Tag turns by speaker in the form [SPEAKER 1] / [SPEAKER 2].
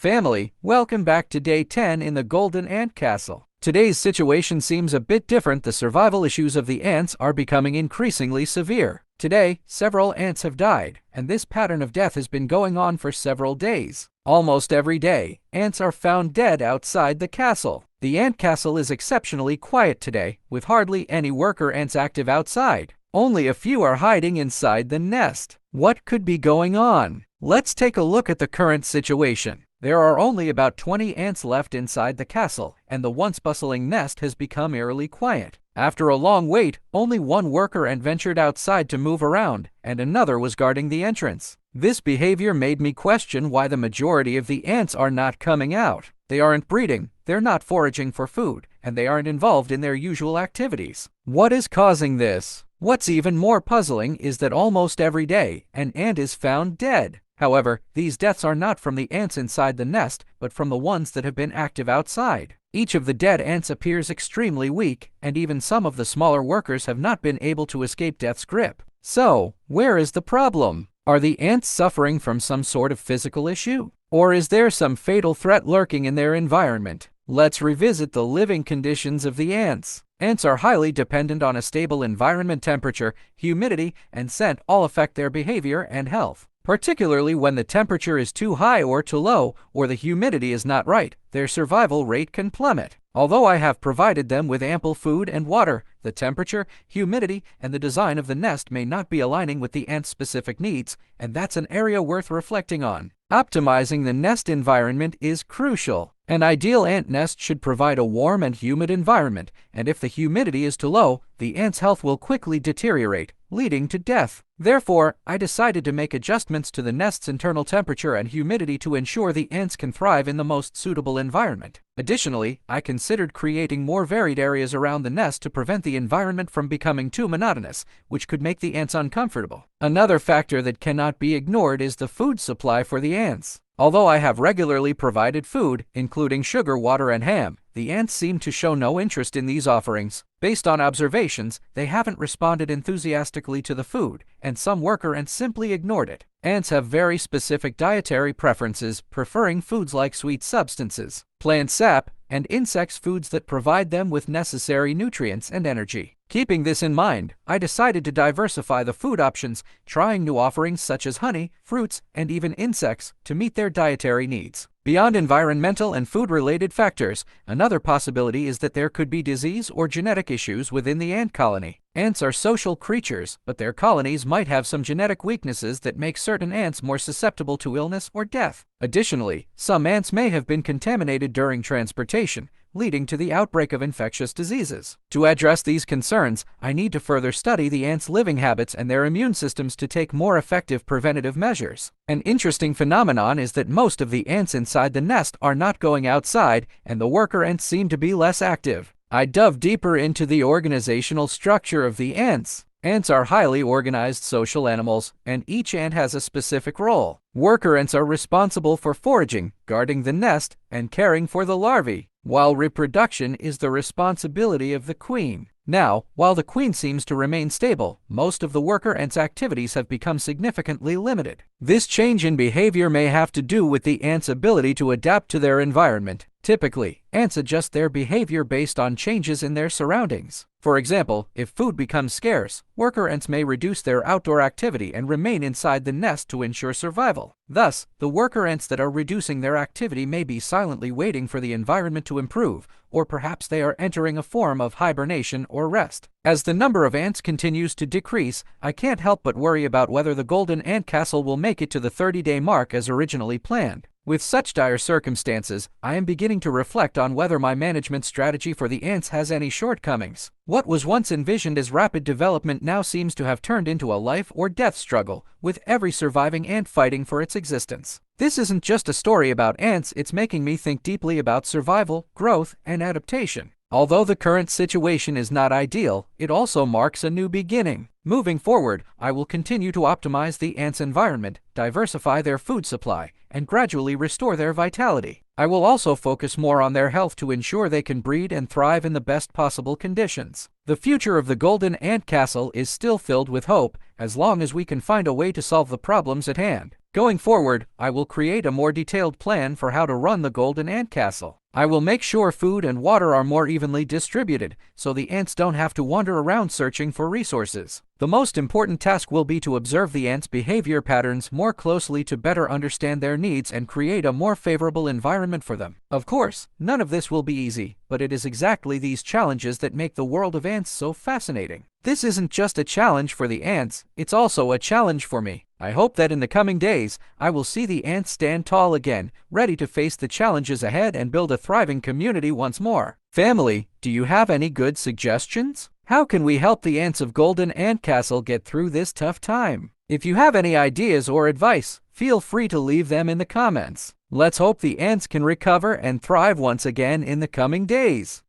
[SPEAKER 1] Family, welcome back to day 10 in the Golden Ant Castle. Today's situation seems a bit different. The survival issues of the ants are becoming increasingly severe. Today, several ants have died, and this pattern of death has been going on for several days. Almost every day, ants are found dead outside the castle. The ant castle is exceptionally quiet today, with hardly any worker ants active outside. Only a few are hiding inside the nest. What could be going on? Let's take a look at the current situation. There are only about 20 ants left inside the castle, and the once bustling nest has become eerily quiet. After a long wait, only one worker ant ventured outside to move around, and another was guarding the entrance. This behavior made me question why the majority of the ants are not coming out. They aren't breeding, they're not foraging for food, and they aren't involved in their usual activities. What is causing this? What's even more puzzling is that almost every day, an ant is found dead. However, these deaths are not from the ants inside the nest, but from the ones that have been active outside. Each of the dead ants appears extremely weak, and even some of the smaller workers have not been able to escape death's grip. So, where is the problem? Are the ants suffering from some sort of physical issue? Or is there some fatal threat lurking in their environment? Let's revisit the living conditions of the ants. Ants are highly dependent on a stable environment. Temperature, humidity, and scent all affect their behavior and health. Particularly when the temperature is too high or too low, or the humidity is not right, their survival rate can plummet. Although I have provided them with ample food and water, the temperature, humidity, and the design of the nest may not be aligning with the ants' specific needs, and that's an area worth reflecting on. Optimizing the nest environment is crucial. An ideal ant nest should provide a warm and humid environment, and if the humidity is too low, the ant's health will quickly deteriorate, leading to death. Therefore, I decided to make adjustments to the nest's internal temperature and humidity to ensure the ants can thrive in the most suitable environment. Additionally, I considered creating more varied areas around the nest to prevent the environment from becoming too monotonous, which could make the ants uncomfortable. Another factor that cannot be ignored is the food supply for the ants. Although I have regularly provided food, including sugar, water, and ham, the ants seem to show no interest in these offerings. Based on observations, they haven't responded enthusiastically to the food, and some worker ants simply ignored it. Ants have very specific dietary preferences, preferring foods like sweet substances, plant sap, and insects, foods that provide them with necessary nutrients and energy. Keeping this in mind, I decided to diversify the food options, trying new offerings such as honey, fruits, and even insects to meet their dietary needs. Beyond environmental and food-related factors, another possibility is that there could be disease or genetic issues within the ant colony. Ants are social creatures, but their colonies might have some genetic weaknesses that make certain ants more susceptible to illness or death. Additionally, some ants may have been contaminated during transportation, leading to the outbreak of infectious diseases. To address these concerns, I need to further study the ants' living habits and their immune systems to take more effective preventative measures. An interesting phenomenon is that most of the ants inside the nest are not going outside, and the worker ants seem to be less active. I dove deeper into the organizational structure of the ants. Ants are highly organized social animals, and each ant has a specific role. Worker ants are responsible for foraging, guarding the nest, and caring for the larvae, while reproduction is the responsibility of the queen. Now, while the queen seems to remain stable, most of the worker ants' activities have become significantly limited. This change in behavior may have to do with the ants' ability to adapt to their environment. Typically, ants adjust their behavior based on changes in their surroundings. For example, if food becomes scarce, worker ants may reduce their outdoor activity and remain inside the nest to ensure survival. Thus, the worker ants that are reducing their activity may be silently waiting for the environment to improve, or perhaps they are entering a form of hibernation or rest. As the number of ants continues to decrease, I can't help but worry about whether the Golden Ant Castle will make it to the 30-day mark as originally planned. With such dire circumstances, I am beginning to reflect on whether my management strategy for the ants has any shortcomings. What was once envisioned as rapid development now seems to have turned into a life or death struggle, with every surviving ant fighting for its existence. This isn't just a story about ants, it's making me think deeply about survival, growth, and adaptation. Although the current situation is not ideal, it also marks a new beginning. Moving forward, I will continue to optimize the ants' environment, diversify their food supply, and gradually restore their vitality. I will also focus more on their health to ensure they can breed and thrive in the best possible conditions. The future of the Golden Ant Castle is still filled with hope, as long as we can find a way to solve the problems at hand. Going forward, I will create a more detailed plan for how to run the golden ant castle. I will make sure food and water are more evenly distributed, so the ants don't have to wander around searching for resources. The most important task will be to observe the ants' behavior patterns more closely to better understand their needs and create a more favorable environment for them. Of course, none of this will be easy, but it is exactly these challenges that make the world of ants so fascinating. This isn't just a challenge for the ants, it's also a challenge for me. I hope that in the coming days, I will see the ants stand tall again, ready to face the challenges ahead and build a thriving community once more. Family, do you have any good suggestions? How can we help the ants of Golden Ant Castle get through this tough time? If you have any ideas or advice, feel free to leave them in the comments. Let's hope the ants can recover and thrive once again in the coming days.